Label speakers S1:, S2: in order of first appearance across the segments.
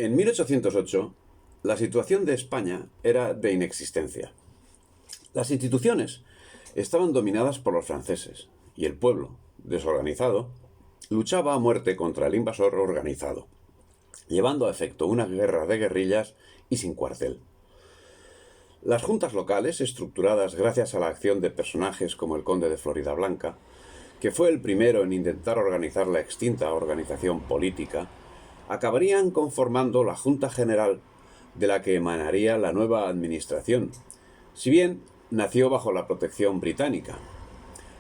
S1: En 1808, la situación de España era de inexistencia. Las instituciones estaban dominadas por los franceses y el pueblo, desorganizado, luchaba a muerte contra el invasor organizado, llevando a efecto una guerra de guerrillas y sin cuartel. Las juntas locales, estructuradas gracias a la acción de personajes como el conde de Floridablanca, que fue el primero en intentar organizar la extinta organización política, acabarían conformando la Junta General de la que emanaría la nueva administración, si bien nació bajo la protección británica,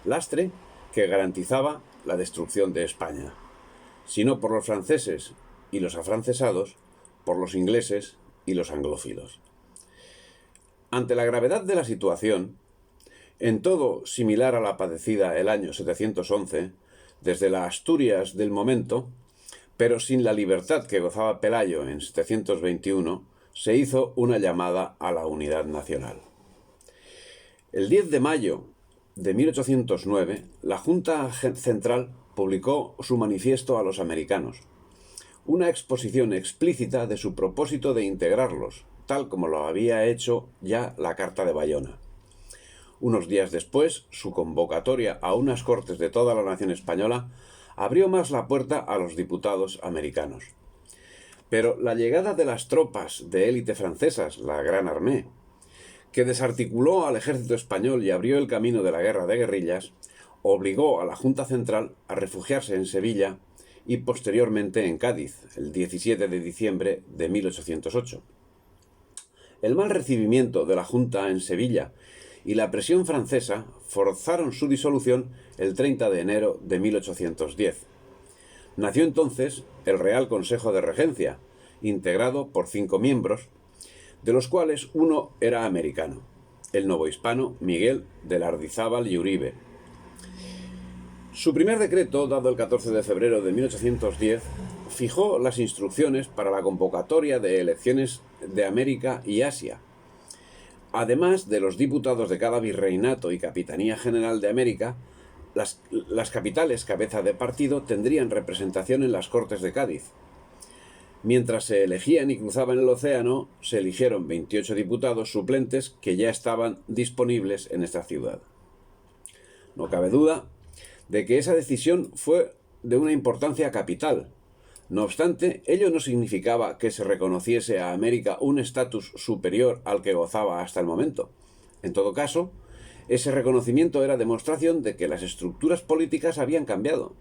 S1: lastre que garantizaba la destrucción de España, si no por los franceses y los afrancesados, por los ingleses y los anglófilos. Ante la gravedad de la situación, en todo similar a la padecida el año 711, desde la Asturias del momento, pero sin la libertad que gozaba Pelayo en 721, se hizo una llamada a la unidad nacional. El 10 de mayo de 1809, la Junta Central publicó su manifiesto a los americanos, una exposición explícita de su propósito de integrarlos, tal como lo había hecho ya la Carta de Bayona. Unos días después, su convocatoria a unas cortes de toda la nación española abrió más la puerta a los diputados americanos. Pero la llegada de las tropas de élite francesas, la Gran Armée, que desarticuló al ejército español y abrió el camino de la guerra de guerrillas, obligó a la Junta Central a refugiarse en Sevilla y posteriormente en Cádiz, el 17 de diciembre de 1808. El mal recibimiento de la Junta en Sevilla y la presión francesa forzaron su disolución el 30 de enero de 1810. Nació entonces el Real Consejo de Regencia, integrado por 5 miembros, de los cuales uno era americano, el novohispano Miguel de Lardizábal y Uribe. Su primer decreto, dado el 14 de febrero de 1810, fijó las instrucciones para la convocatoria de elecciones de América y Asia, además de los diputados de cada virreinato y capitanía general de América. Las capitales cabeza de partido tendrían representación en las Cortes de Cádiz. Mientras se elegían y cruzaban el océano, se eligieron 28 diputados suplentes que ya estaban disponibles en esta ciudad. No cabe duda de que esa decisión fue de una importancia capital. No obstante, ello no significaba que se reconociese a América un estatus superior al que gozaba hasta el momento. En todo caso, ese reconocimiento era demostración de que las estructuras políticas habían cambiado,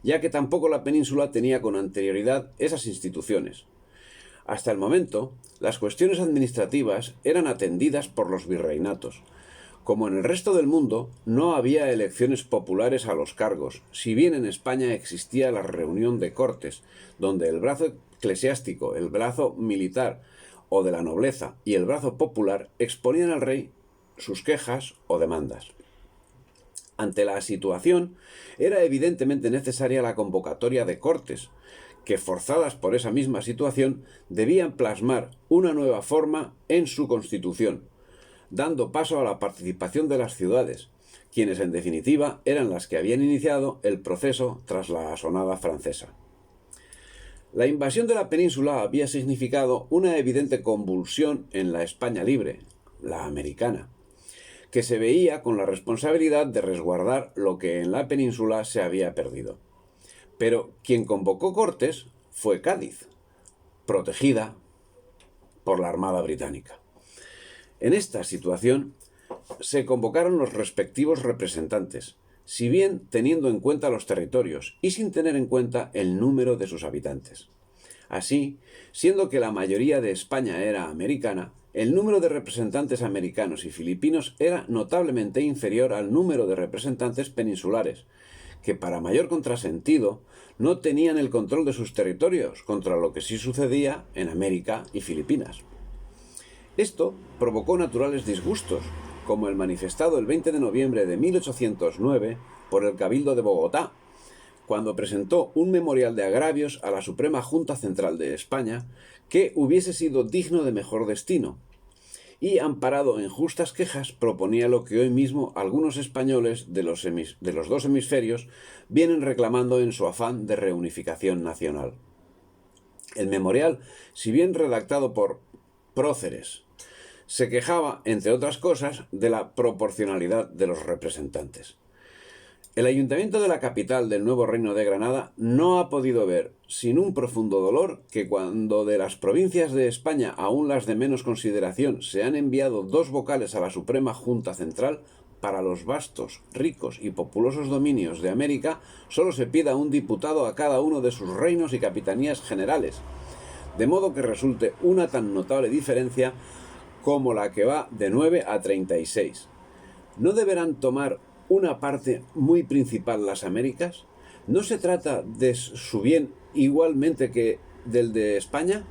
S1: ya que tampoco la península tenía con anterioridad esas instituciones. Hasta el momento, las cuestiones administrativas eran atendidas por los virreinatos. Como en el resto del mundo, no había elecciones populares a los cargos, si bien en España existía la reunión de cortes, donde el brazo eclesiástico, el brazo militar o de la nobleza y el brazo popular exponían al rey sus quejas o demandas. Ante la situación, era evidentemente necesaria la convocatoria de cortes, que forzadas por esa misma situación debían plasmar una nueva forma en su constitución, dando paso a la participación de las ciudades, quienes en definitiva eran las que habían iniciado el proceso tras la asonada francesa. La invasión de la península había significado una evidente convulsión en la España libre, la americana, que se veía con la responsabilidad de resguardar lo que en la península se había perdido. Pero quien convocó cortes fue Cádiz, protegida por la Armada Británica. En esta situación se convocaron los respectivos representantes, si bien teniendo en cuenta los territorios y sin tener en cuenta el número de sus habitantes. Así, siendo que la mayoría de España era americana, el número de representantes americanos y filipinos era notablemente inferior al número de representantes peninsulares, que para mayor contrasentido no tenían el control de sus territorios, contra lo que sí sucedía en América y Filipinas. Esto provocó naturales disgustos, como el manifestado el 20 de noviembre de 1809 por el Cabildo de Bogotá, cuando presentó un memorial de agravios a la Suprema Junta Central de España que hubiese sido digno de mejor destino, y amparado en justas quejas proponía lo que hoy mismo algunos españoles de los dos hemisferios vienen reclamando en su afán de reunificación nacional. El memorial, si bien redactado por próceres, se quejaba, entre otras cosas, de la proporcionalidad de los representantes. El ayuntamiento de la capital del nuevo Reino de Granada no ha podido ver, sin un profundo dolor, que cuando de las provincias de España, aún las de menos consideración, se han enviado 2 vocales a la Suprema Junta Central, para los vastos, ricos y populosos dominios de América, solo se pida un diputado a cada uno de sus reinos y capitanías generales, de modo que resulte una tan notable diferencia como la que va de 9 a 36. ¿No deberán tomar una parte muy principal las Américas? ¿No se trata de su bien igualmente que del de España?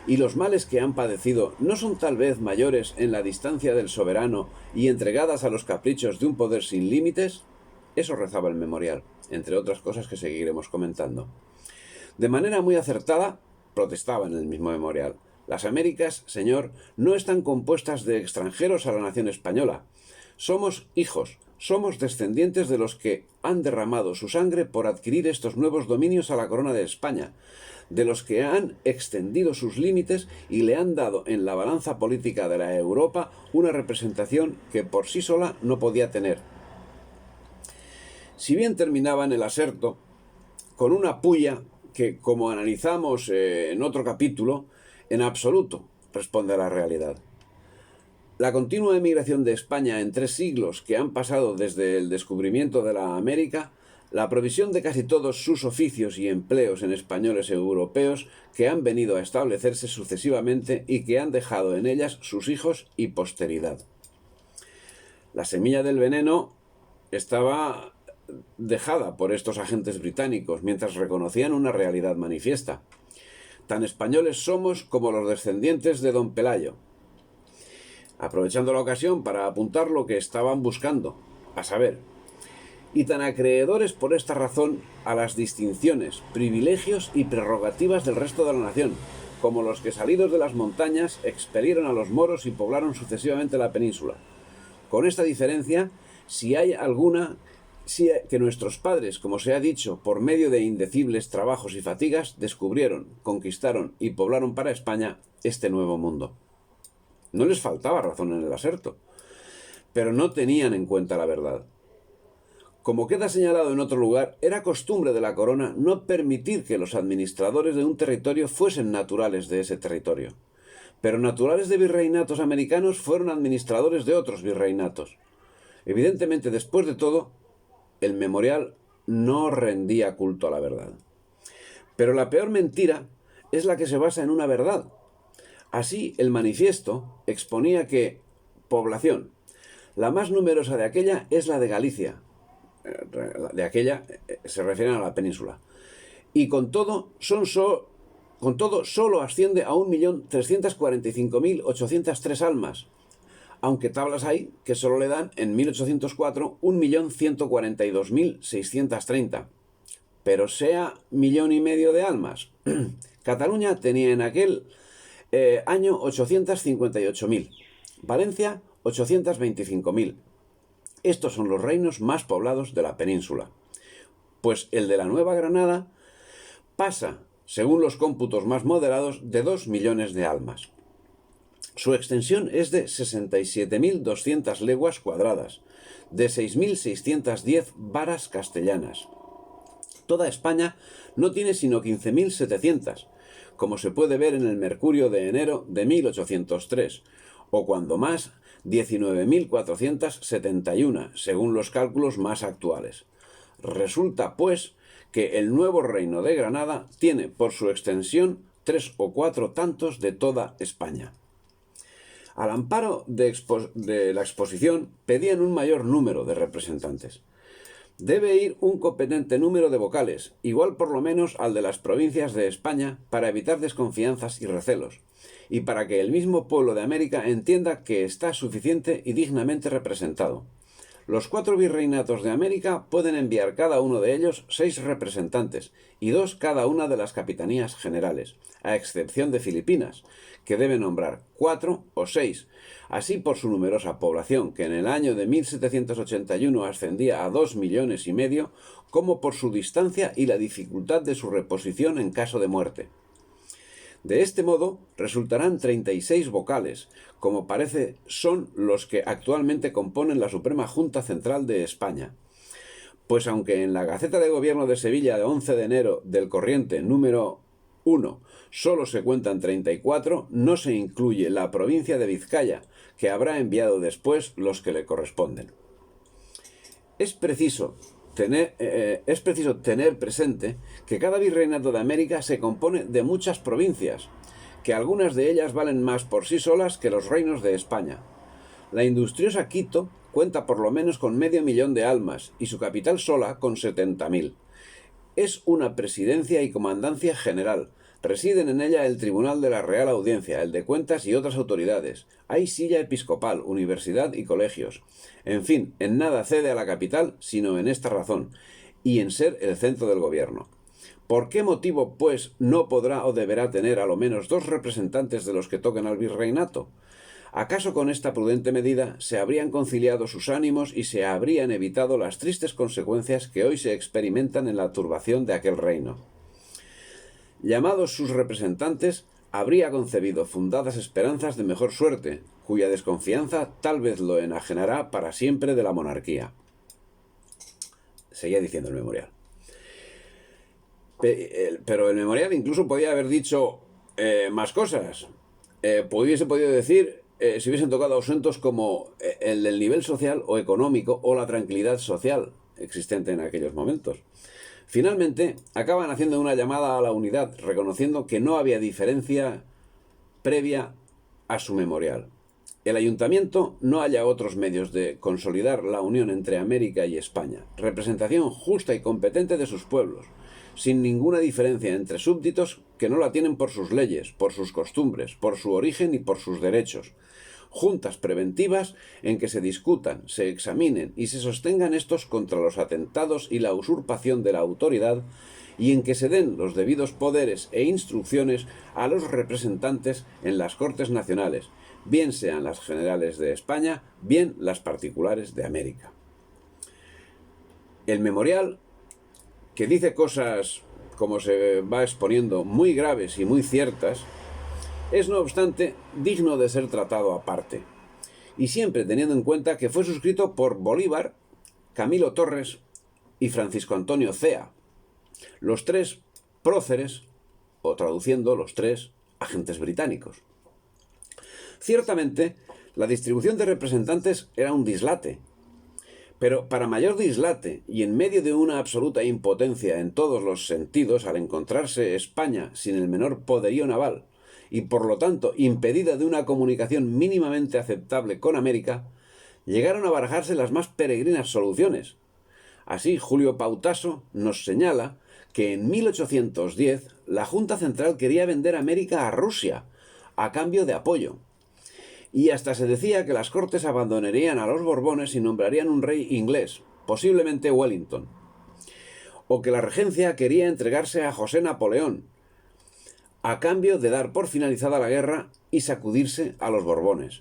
S1: ¿Y los males que han padecido no son tal vez mayores en la distancia del soberano y entregadas a los caprichos de un poder sin límites? Eso rezaba el memorial, entre otras cosas que seguiremos comentando. De manera muy acertada, protestaba en el mismo memorial: las Américas, señor, no están compuestas de extranjeros a la nación española. Somos hijos, somos descendientes de los que han derramado su sangre por adquirir estos nuevos dominios a la corona de España, de los que han extendido sus límites y le han dado en la balanza política de la Europa una representación que por sí sola no podía tener. Si bien terminaba en el aserto con una puya que, como analizamos en otro capítulo, en absoluto responde a la realidad. La continua emigración de España en 3 siglos que han pasado desde el descubrimiento de la América, la provisión de casi todos sus oficios y empleos en españoles y europeos que han venido a establecerse sucesivamente y que han dejado en ellas sus hijos y posteridad. La semilla del veneno estaba dejada por estos agentes británicos mientras reconocían una realidad manifiesta. Tan españoles somos como los descendientes de don Pelayo, aprovechando la ocasión para apuntar lo que estaban buscando, a saber, y tan acreedores por esta razón a las distinciones, privilegios y prerrogativas del resto de la nación, como los que salidos de las montañas expelieron a los moros y poblaron sucesivamente la península. Con esta diferencia, si hay alguna, que nuestros padres, como se ha dicho, por medio de indecibles trabajos y fatigas, descubrieron, conquistaron y poblaron para España este nuevo mundo. No les faltaba razón en el aserto, pero no tenían en cuenta la verdad. Como queda señalado en otro lugar, era costumbre de la corona no permitir que los administradores de un territorio fuesen naturales de ese territorio. Pero naturales de virreinatos americanos fueron administradores de otros virreinatos. Evidentemente, después de todo, el memorial no rendía culto a la verdad. Pero la peor mentira es la que se basa en una verdad. Así, el manifiesto exponía que población, la más numerosa de aquella es la de Galicia. De aquella se refieren a la península. Y con todo, solo asciende a 1.345.803 almas, aunque tablas hay que solo le dan en 1804 1.142.630. Pero sea 1,5 millones de almas. Cataluña tenía en aquel año 858.000, Valencia 825.000. Estos son los reinos más poblados de la península. Pues el de la Nueva Granada pasa, según los cómputos más moderados, de 2 millones de almas. Su extensión es de 67.200 leguas cuadradas, de 6.610 varas castellanas. Toda España no tiene sino 15.700, como se puede ver en el Mercurio de enero de 1803, o cuando más, 19.471, según los cálculos más actuales. Resulta, pues, que el nuevo Reino de Granada tiene por su extensión 3 o 4 tantos de toda España. Al amparo de la exposición pedían un mayor número de representantes. Debe ir un competente número de vocales, igual por lo menos al de las provincias de España, para evitar desconfianzas y recelos, y para que el mismo pueblo de América entienda que está suficiente y dignamente representado. Los 4 virreinatos de América pueden enviar cada uno de ellos 6 representantes, y 2 cada una de las capitanías generales, a excepción de Filipinas, que debe nombrar 4 o 6, así por su numerosa población, que en el año de 1781 ascendía a 2,5 millones, como por su distancia y la dificultad de su reposición en caso de muerte. De este modo, resultarán 36 vocales, como parece son los que actualmente componen la Suprema Junta Central de España. Pues aunque en la Gaceta de Gobierno de Sevilla de 11 de enero del corriente número 1 solo se cuentan 34, no se incluye la provincia de Vizcaya, que habrá enviado después los que le corresponden. Es preciso tener presente que cada virreinato de América se compone de muchas provincias, que algunas de ellas valen más por sí solas que los reinos de España. La industriosa Quito cuenta por lo menos con 500.000 de almas y su capital sola con 70.000. Es una presidencia y comandancia general. Residen en ella el Tribunal de la Real Audiencia, el de Cuentas y otras autoridades. Hay silla episcopal, universidad y colegios. En fin, en nada cede a la capital, sino en esta razón, y en ser el centro del gobierno. ¿Por qué motivo, pues, no podrá o deberá tener a lo menos 2 representantes de los que toquen al virreinato? ¿Acaso con esta prudente medida se habrían conciliado sus ánimos y se habrían evitado las tristes consecuencias que hoy se experimentan en la turbación de aquel reino? Llamados sus representantes, habría concebido fundadas esperanzas de mejor suerte, cuya desconfianza tal vez lo enajenará para siempre de la monarquía. Seguía diciendo el memorial. Pero el memorial incluso podía haber dicho más cosas. Hubiese podido decir, si hubiesen tocado asuntos como el del nivel social o económico o la tranquilidad social existente en aquellos momentos. Finalmente, acaban haciendo una llamada a la unidad, reconociendo que no había diferencia previa a su memorial. El ayuntamiento no halla otros medios de consolidar la unión entre América y España, representación justa y competente de sus pueblos, sin ninguna diferencia entre súbditos que no la tienen por sus leyes, por sus costumbres, por su origen y por sus derechos. Juntas preventivas en que se discutan, se examinen y se sostengan estos contra los atentados y la usurpación de la autoridad, y en que se den los debidos poderes e instrucciones a los representantes en las Cortes Nacionales, bien sean las generales de España, bien las particulares de América. El memorial, que dice cosas, como se va exponiendo, muy graves y muy ciertas, es no obstante digno de ser tratado aparte, y siempre teniendo en cuenta que fue suscrito por Bolívar, Camilo Torres y Francisco Antonio Cea, los 3 próceres, o traduciendo, los 3 agentes británicos. Ciertamente, la distribución de representantes era un dislate, pero para mayor dislate y en medio de una absoluta impotencia en todos los sentidos al encontrarse España sin el menor poderío naval, y por lo tanto impedida de una comunicación mínimamente aceptable con América, llegaron a barajarse las más peregrinas soluciones. Así, Julio Pautaso nos señala que en 1810 la Junta Central quería vender América a Rusia, a cambio de apoyo. Y hasta se decía que las Cortes abandonarían a los Borbones y nombrarían un rey inglés, posiblemente Wellington. O que la regencia quería entregarse a José Napoleón, a cambio de dar por finalizada la guerra y sacudirse a los Borbones.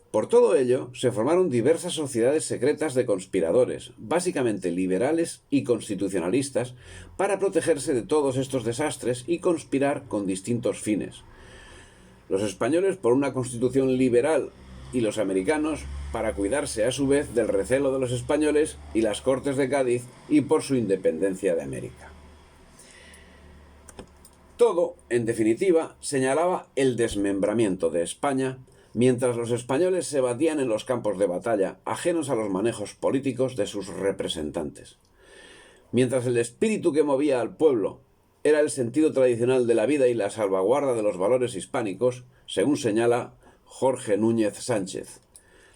S1: Por todo ello, se formaron diversas sociedades secretas de conspiradores, básicamente liberales y constitucionalistas, para protegerse de todos estos desastres y conspirar con distintos fines. Los españoles por una constitución liberal y los americanos para cuidarse a su vez del recelo de los españoles y las Cortes de Cádiz y por su independencia de América. Todo, en definitiva, señalaba el desmembramiento de España, mientras los españoles se batían en los campos de batalla, ajenos a los manejos políticos de sus representantes. Mientras el espíritu que movía al pueblo era el sentido tradicional de la vida y la salvaguarda de los valores hispánicos, según señala Jorge Núñez Sánchez.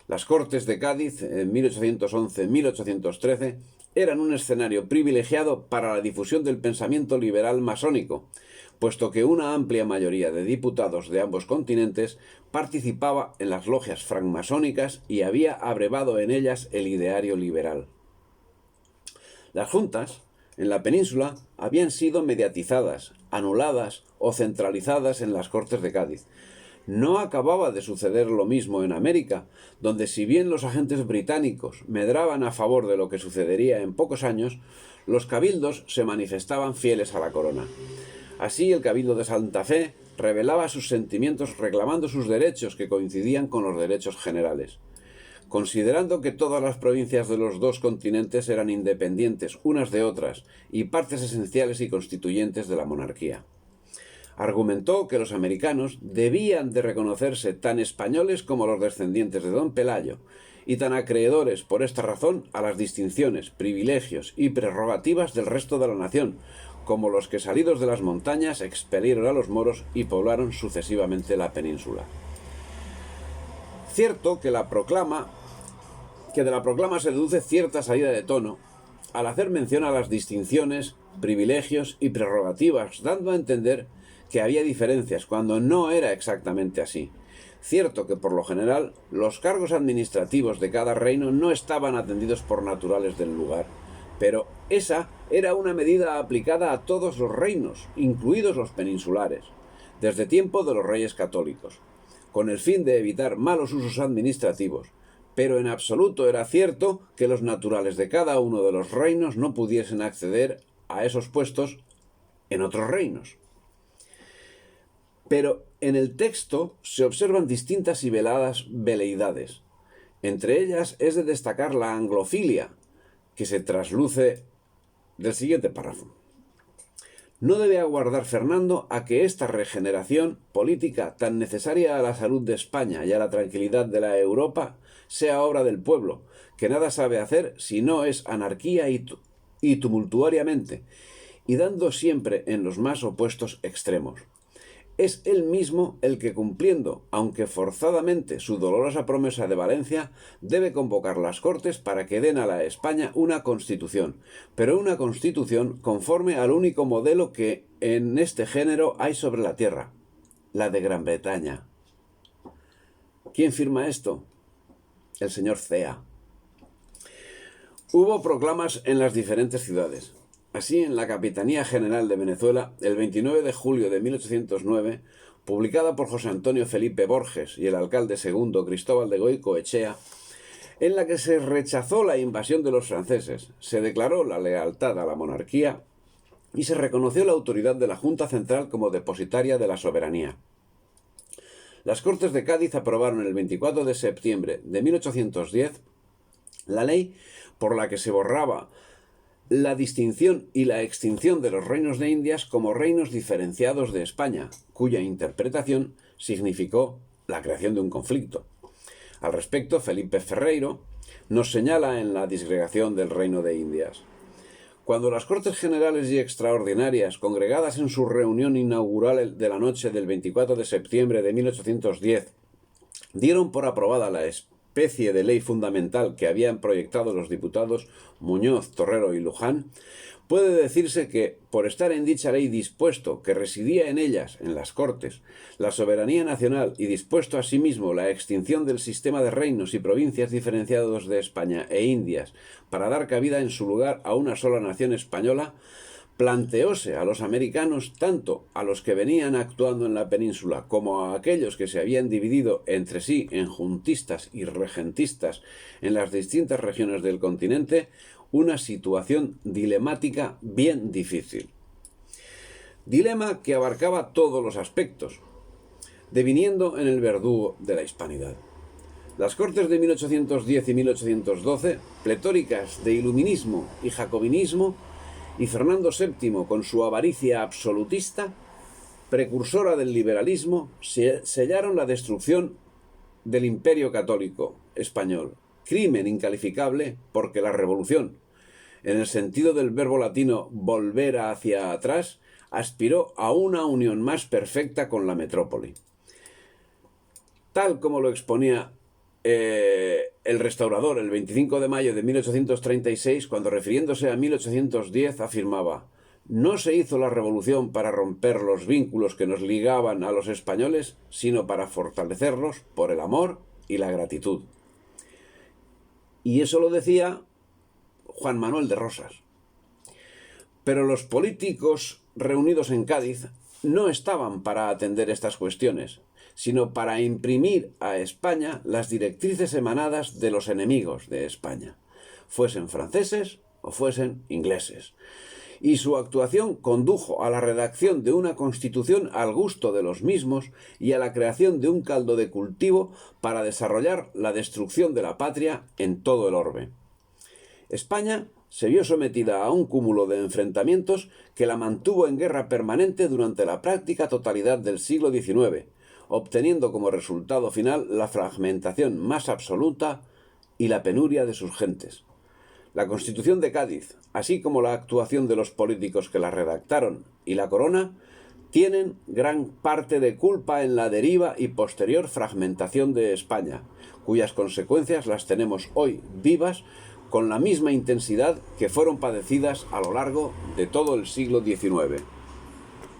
S1: Las Cortes de Cádiz, en 1811-1813, eran un escenario privilegiado para la difusión del pensamiento liberal masónico, puesto que una amplia mayoría de diputados de ambos continentes participaba en las logias francmasónicas y había abrevado en ellas el ideario liberal. Las juntas, en la península, habían sido mediatizadas, anuladas o centralizadas en las Cortes de Cádiz. No acababa de suceder lo mismo en América, donde si bien los agentes británicos medraban a favor de lo que sucedería en pocos años, los cabildos se manifestaban fieles a la corona. Así, el Cabildo de Santa Fe revelaba sus sentimientos reclamando sus derechos que coincidían con los derechos generales. Considerando que todas las provincias de los dos continentes eran independientes unas de otras y partes esenciales y constituyentes de la monarquía. Argumentó que los americanos debían de reconocerse tan españoles como los descendientes de don Pelayo y tan acreedores por esta razón a las distinciones, privilegios y prerrogativas del resto de la nación, como los que salidos de las montañas expelieron a los moros y poblaron sucesivamente la península. Cierto que de la proclama se deduce cierta salida de tono al hacer mención a las distinciones, privilegios y prerrogativas, dando a entender que había diferencias cuando no era exactamente así. Cierto que por lo general los cargos administrativos de cada reino no estaban atendidos por naturales del lugar, pero esa era una medida aplicada a todos los reinos, incluidos los peninsulares, desde tiempo de los reyes católicos, con el fin de evitar malos usos administrativos, pero en absoluto era cierto que los naturales de cada uno de los reinos no pudiesen acceder a esos puestos en otros reinos. Pero en el texto se observan distintas y veladas veleidades. Entre ellas es de destacar la anglofilia, que se trasluce del siguiente párrafo. No debe aguardar Fernando a que esta regeneración política tan necesaria a la salud de España y a la tranquilidad de la Europa sea obra del pueblo, que nada sabe hacer si no es anarquía y tumultuariamente, y dando siempre en los más opuestos extremos. Es él mismo el que, cumpliendo, aunque forzadamente, su dolorosa promesa de Valencia, debe convocar las Cortes para que den a la España una constitución, pero una constitución conforme al único modelo que en este género hay sobre la tierra, la de Gran Bretaña. ¿Quién firma esto? El señor Cea. Hubo proclamas en las diferentes ciudades. Así, en la Capitanía General de Venezuela, el 29 de julio de 1809, publicada por José Antonio Felipe Borges y el alcalde segundo Cristóbal de Goicoechea, en la que se rechazó la invasión de los franceses, se declaró la lealtad a la monarquía y se reconoció la autoridad de la Junta Central como depositaria de la soberanía. Las Cortes de Cádiz aprobaron el 24 de septiembre de 1810 la ley por la que se borraba la distinción y la extinción de los reinos de Indias como reinos diferenciados de España, cuya interpretación significó la creación de un conflicto. Al respecto, Felipe Ferreiro nos señala en la disgregación del reino de Indias. Cuando las Cortes Generales y Extraordinarias, congregadas en su reunión inaugural de la noche del 24 de septiembre de 1810, dieron por aprobada la especie de ley fundamental que habían proyectado los diputados Muñoz, Torrero y Luján, puede decirse que, por estar en dicha ley dispuesto que residía en ellas, en las Cortes, la soberanía nacional y dispuesto asimismo la extinción del sistema de reinos y provincias diferenciados de España e Indias para dar cabida en su lugar a una sola nación española, planteóse a los americanos, tanto a los que venían actuando en la península como a aquellos que se habían dividido entre sí en juntistas y regentistas en las distintas regiones del continente, una situación dilemática bien difícil. Dilema que abarcaba todos los aspectos, deviniendo en el verdugo de la hispanidad. Las Cortes de 1810 y 1812, pletóricas de iluminismo y jacobinismo, y Fernando VII, con su avaricia absolutista, precursora del liberalismo, sellaron la destrucción del Imperio Católico español. Crimen incalificable porque la revolución, en el sentido del verbo latino volver hacia atrás, aspiró a una unión más perfecta con la metrópoli. Tal como lo exponía el restaurador el 25 de mayo de 1836, cuando refiriéndose a 1810 afirmaba: «No se hizo la revolución para romper los vínculos que nos ligaban a los españoles, sino para fortalecerlos por el amor y la gratitud». Y eso lo decía Juan Manuel de Rosas. Pero los políticos reunidos en Cádiz no estaban para atender estas cuestiones, sino para imprimir a España las directrices emanadas de los enemigos de España, fuesen franceses o fuesen ingleses. y su actuación condujo a la redacción de una constitución al gusto de los mismos y a la creación de un caldo de cultivo para desarrollar la destrucción de la patria en todo el orbe. España se vio sometida a un cúmulo de enfrentamientos que la mantuvo en guerra permanente durante la práctica totalidad del siglo XIX, obteniendo como resultado final la fragmentación más absoluta y la penuria de sus gentes. La Constitución de Cádiz, así como la actuación de los políticos que la redactaron y la corona, tienen gran parte de culpa en la deriva y posterior fragmentación de España, cuyas consecuencias las tenemos hoy vivas con la misma intensidad que fueron padecidas a lo largo de todo el siglo XIX.